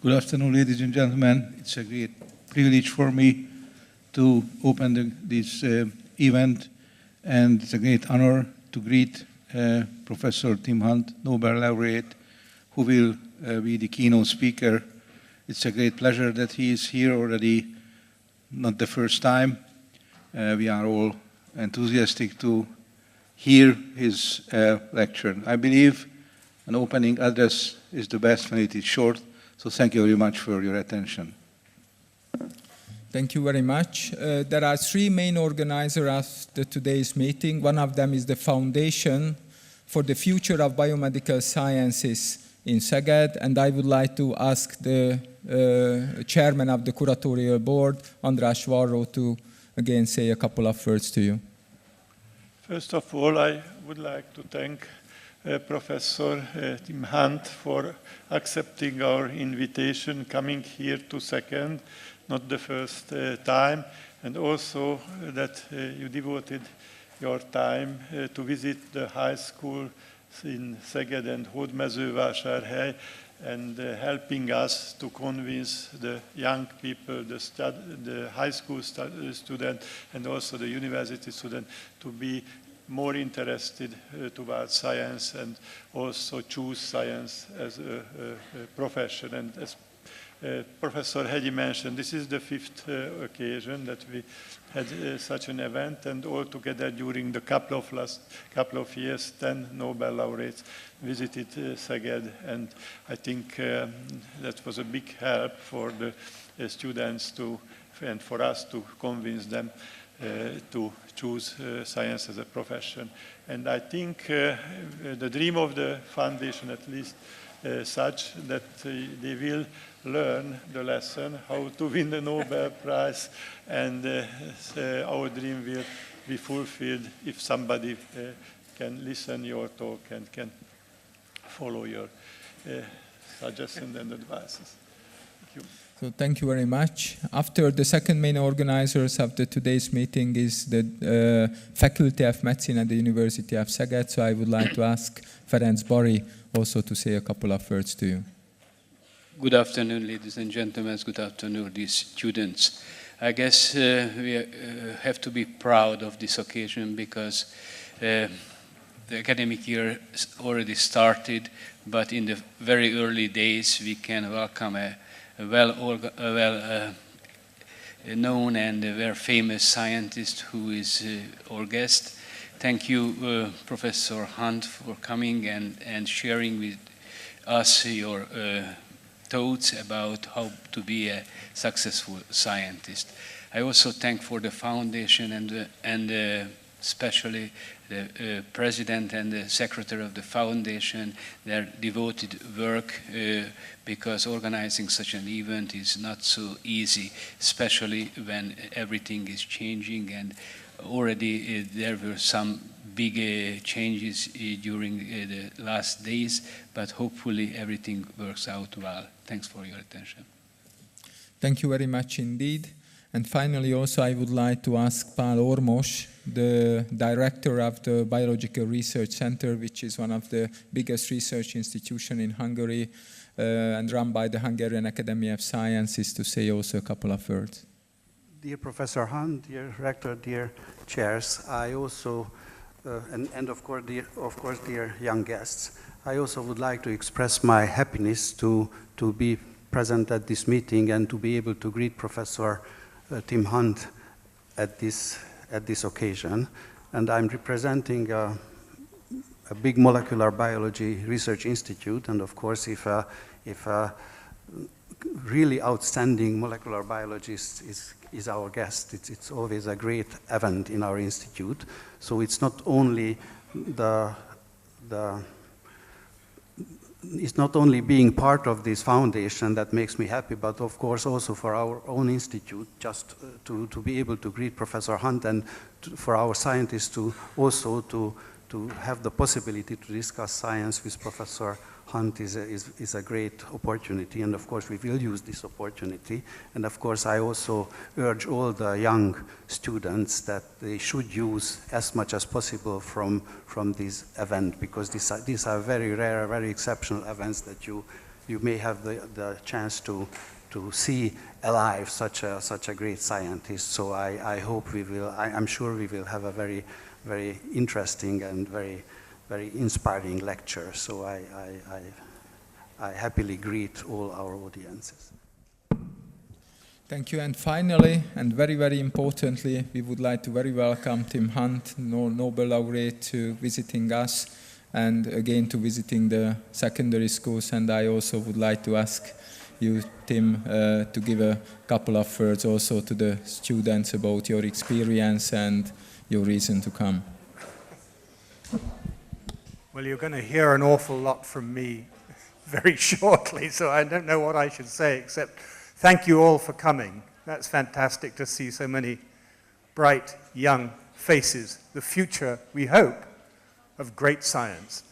Good afternoon, ladies and gentlemen. It's a great privilege for me to open this event, and it's a great honor to greet Professor Tim Hunt, Nobel laureate, who will be the keynote speaker. It's a great pleasure that he is here already, not the first time. We are all enthusiastic to hear his lecture. I believe an opening address is the best when it is short, so thank you very much for your attention. Thank you very much. There are three main organizers of today's meeting. One of them is the Foundation for the Future of Biomedical Sciences in Szeged, and I would like to ask the chairman of the curatorial board, András Varró, to again say a couple of words to you. First of all, I would like to thank Professor Tim Hunt for accepting our invitation, coming here to Szeged, not the first time, and also that you devoted your time to visit the high school in Szeged and Hódmezővásárhely, and helping us to convince the young people, the high school student and also the university student to be more interested towards science and also choose science as a profession. And as Professor Hegyi mentioned, this is the fifth occasion that we had such an event, and altogether during the couple of years, 10 Nobel laureates visited Szeged, and I think that was a big help for the students and for us to convince them to choose science as a profession. And I think the dream of the foundation, at least such that they will learn the lesson how to win the Nobel Prize, and our dream will be fulfilled if somebody can listen your talk and can follow your suggestions and advices. Thank you. So thank you very much. After the second main organizers of today's meeting is the Faculty of Medicine at the University of Szeged, so I would like to ask Ferenc Bari also to say a couple of words to you. Good afternoon, ladies and gentlemen. Good afternoon, these students. I guess we have to be proud of this occasion because the academic year already started, but in the very early days we can welcome a known and very famous scientist who is our guest. Thank you, Professor Hunt, for coming and sharing with us your thoughts about how to be a successful scientist. I also thank for the foundation and especially the president and the secretary of the foundation, their devoted work, because organizing such an event is not so easy, especially when everything is changing, and already there were some big changes during the last days, but hopefully everything works out well. Thanks for your attention. Thank you very much indeed. And finally, also, I would like to ask Pál Ormos, the director of the Biological Research Center, which is one of the biggest research institutions in Hungary and run by the Hungarian Academy of Sciences, to say also a couple of words. Dear Professor Hunt, dear rector, dear chairs, I also, and of course, dear young guests, I also would like to express my happiness to be present at this meeting and to be able to greet Professor Tim Hunt at this occasion. And I'm representing a big molecular biology research institute, and of course if a really outstanding molecular biologist is our guest, it's always a great event in our institute. So it's not only it's not only being part of this foundation that makes me happy, but of course also for our own institute, just to be able to greet Professor Hunt, and for our scientists to also to have the possibility to discuss science with Professor Hunt is a great opportunity, and of course we will use this opportunity. And of course I also urge all the young students that they should use as much as possible from this event, because these are very rare, very exceptional events that you you may have the chance to see alive such a great scientist. So I hope we will, I'm sure we will have a very, very interesting and very, very inspiring lecture. So I happily greet all our audiences. Thank you. And finally, and very, very importantly, we would like to very welcome Tim Hunt, Nobel laureate, to visiting us, and again to visiting the secondary schools. And I also would like to ask you, Tim, to give a couple of words also to the students about your experience and your reason to come. Well, you're going to hear an awful lot from me very shortly, so I don't know what I should say except thank you all for coming. That's fantastic to see so many bright, young faces, the future, we hope, of great science.